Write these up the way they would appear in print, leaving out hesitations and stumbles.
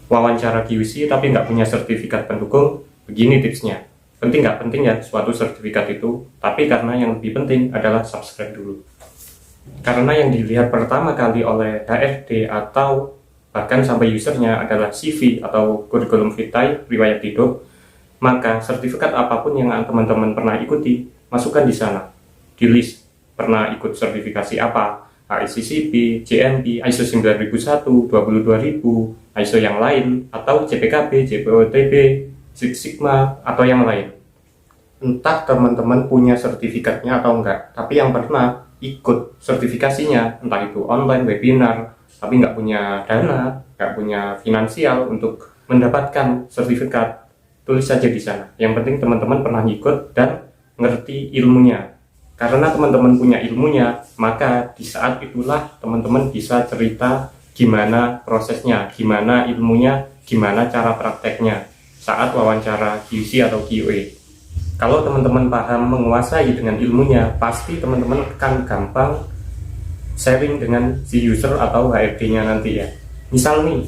wawancara QC tapi nggak punya sertifikat pendukung, begini tipsnya. Penting nggak penting ya suatu sertifikat itu, tapi karena yang lebih penting adalah subscribe dulu. Karena yang dilihat pertama kali oleh HRD atau bahkan sampai usernya adalah CV atau kurikulum vitae, riwayat hidup, maka sertifikat apapun yang teman-teman pernah ikuti, masukkan di sana. Di list pernah ikut sertifikasi apa, HACCP, GMP, ISO 9001, 22000, ISO yang lain, atau CPKB, JPOTB, Six Sigma, atau yang lain. Entah teman-teman punya sertifikatnya atau enggak, tapi yang pernah ikut sertifikasinya, entah itu online, webinar, tapi nggak punya dana, nggak punya finansial untuk mendapatkan sertifikat, tulis saja di sana. Yang penting teman-teman pernah ikut dan ngerti ilmunya. Karena teman-teman punya ilmunya, maka di saat itulah teman-teman bisa cerita gimana prosesnya, gimana ilmunya, gimana cara prakteknya saat wawancara QC atau QA. Kalau teman-teman paham menguasai dengan ilmunya, pasti teman-teman akan gampang sharing dengan si user atau HRD-nya nanti ya. Misal nih,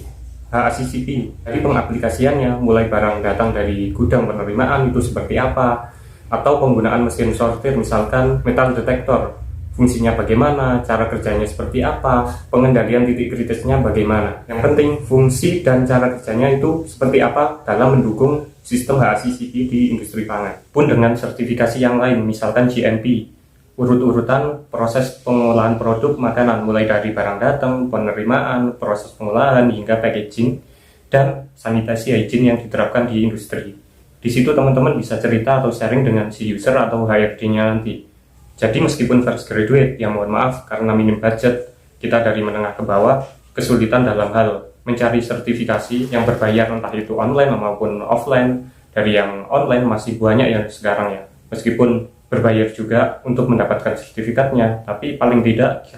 HACCP, dari pengaplikasiannya, mulai barang datang dari gudang penerimaan itu seperti apa, atau penggunaan mesin sortir, misalkan metal detektor, fungsinya bagaimana, cara kerjanya seperti apa, pengendalian titik kritisnya bagaimana. Yang penting fungsi dan cara kerjanya itu seperti apa dalam mendukung sistem HACCP di industri pangan. Pun dengan sertifikasi yang lain, misalkan GMP, urut-urutan proses pengolahan produk makanan, mulai dari barang datang, penerimaan, proses pengolahan, hingga packaging, dan sanitasi hygiene yang diterapkan di industri. Di situ teman-teman bisa cerita atau sharing dengan si user atau HRD-nya nanti. Jadi meskipun fresh graduate, ya mohon maaf karena minim budget, kita dari menengah ke bawah, kesulitan dalam hal mencari sertifikasi yang berbayar, entah itu online maupun offline. Dari yang online masih banyak yang sekarang ya, meskipun berbayar juga untuk mendapatkan sertifikatnya, tapi paling tidak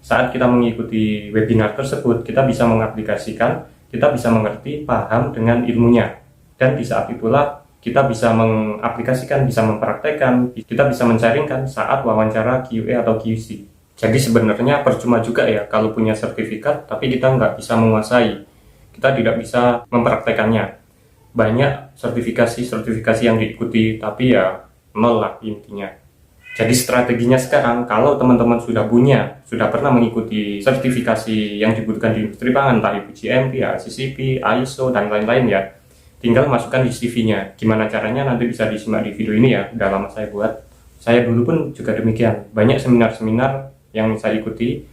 saat kita mengikuti webinar tersebut, kita bisa mengaplikasikan, kita bisa mengerti, paham dengan ilmunya. Dan di saat itulah kita bisa mengaplikasikan, bisa mempraktekkan, kita bisa men-sharingkan saat wawancara QA atau QC. Jadi sebenarnya percuma juga ya kalau punya sertifikat tapi kita nggak bisa menguasai, kita tidak bisa mempraktekannya. Banyak sertifikasi yang diikuti tapi ya nol lah intinya. Jadi strateginya sekarang, kalau teman-teman sudah pernah mengikuti sertifikasi yang dibutuhkan di industri pangan, entah itu GMP, HACCP, ISO, dan lain-lain ya, tinggal masukkan di CV-nya. Gimana caranya nanti bisa disimak di video ini ya, udah lama saya buat. Saya dulu pun juga demikian, banyak seminar-seminar yang saya ikuti,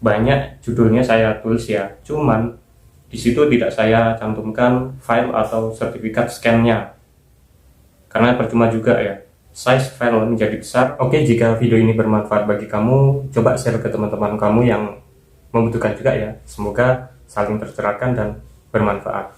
banyak judulnya saya tulis ya, cuman di situ tidak saya cantumkan file atau sertifikat scan-nya, karena percuma juga ya, size file menjadi besar. Oke, jika video ini bermanfaat bagi kamu, coba share ke teman-teman kamu yang membutuhkan juga ya. Semoga saling tercerahkan dan bermanfaat.